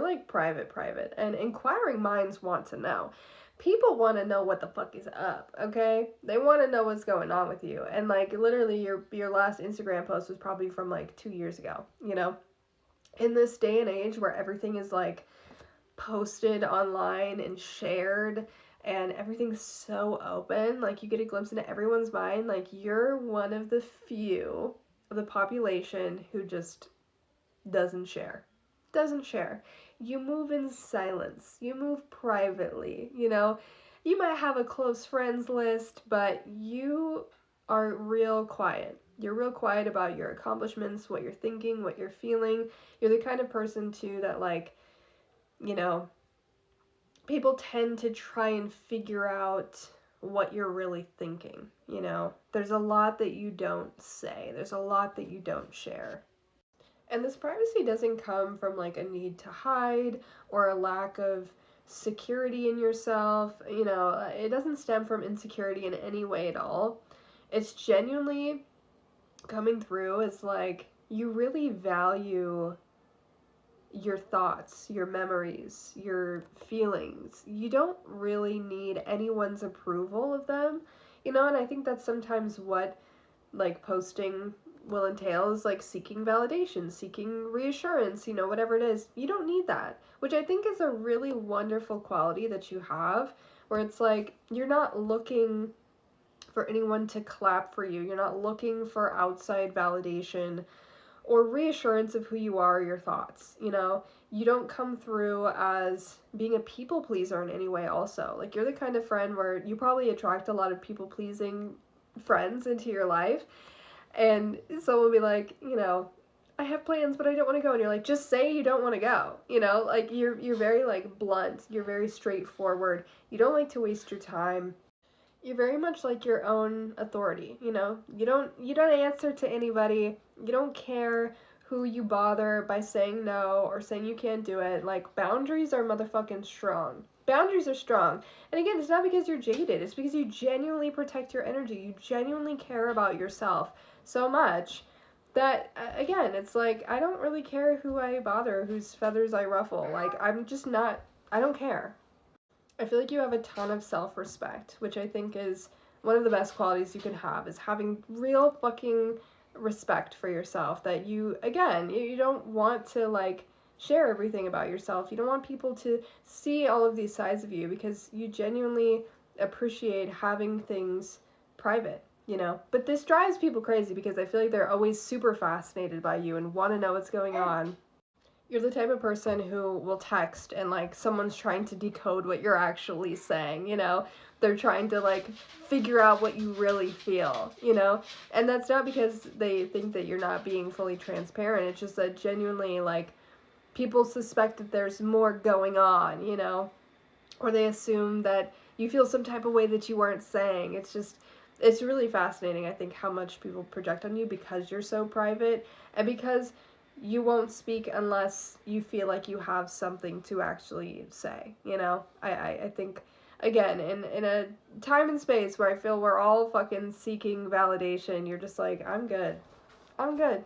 like private, and inquiring minds want to know. People want to know what the fuck is up, okay? They want to know what's going on with you. And like literally your last Instagram post was probably from like 2 years ago, you know? In this day and age where everything is like posted online and shared and everything's so open, like you get a glimpse into everyone's mind, like you're one of the few of the population who just doesn't share. Doesn't share. You move in silence. You move privately, you know? You might have a close friends list, but you are real quiet. You're real quiet about your accomplishments, what you're thinking, what you're feeling. You're the kind of person, too, that, like, you know, people tend to try and figure out what you're really thinking, you know? There's a lot that you don't say, there's a lot that you don't share. And this privacy doesn't come from like a need to hide or a lack of security in yourself. You know, it doesn't stem from insecurity in any way at all. It's genuinely coming through as like you really value your thoughts, your memories, your feelings. You don't really need anyone's approval of them, you know, and I think that's sometimes what like posting will entail is like seeking validation, seeking reassurance, you know, whatever it is. You don't need that, which I think is a really wonderful quality that you have, where it's like you're not looking for anyone to clap for you. You're not looking for outside validation or reassurance of who you are, or your thoughts, you know? You don't come through as being a people pleaser in any way also. Like you're the kind of friend where you probably attract a lot of people pleasing friends into your life, and someone will be like, you know, I have plans but I don't want to go, and you're like, just say you don't want to go, you know? Like you're very like blunt, you're very straightforward, you don't like to waste your time, you're very much like your own authority, you know? You don't answer to anybody. You don't care who you bother by saying no or saying you can't do it. Like boundaries are motherfucking strong. Boundaries are strong. And again, it's not because you're jaded. It's because you genuinely protect your energy. You genuinely care about yourself so much that again, it's like I don't really care who I bother, whose feathers I ruffle. Like I'm just not I don't care. I feel like you have a ton of self-respect, which I think is one of the best qualities you can have, is having real fucking respect for yourself, that you again, you don't want to like share everything about yourself. You don't want people to see all of these sides of you because you genuinely appreciate having things private, you know? But this drives people crazy because I feel like they're always super fascinated by you and want to know what's going on. You're the type of person who will text and like someone's trying to decode what you're actually saying, you know? They're trying to like figure out what you really feel, you know? And that's not because they think that you're not being fully transparent. It's just that genuinely like people suspect that there's more going on, you know? Or they assume that you feel some type of way that you weren't saying. It's really fascinating, I think, how much people project on you because you're so private and because you won't speak unless you feel like you have something to actually say, you know? I think, again, in a time and space where I feel we're all fucking seeking validation, you're just like, I'm good. I'm good.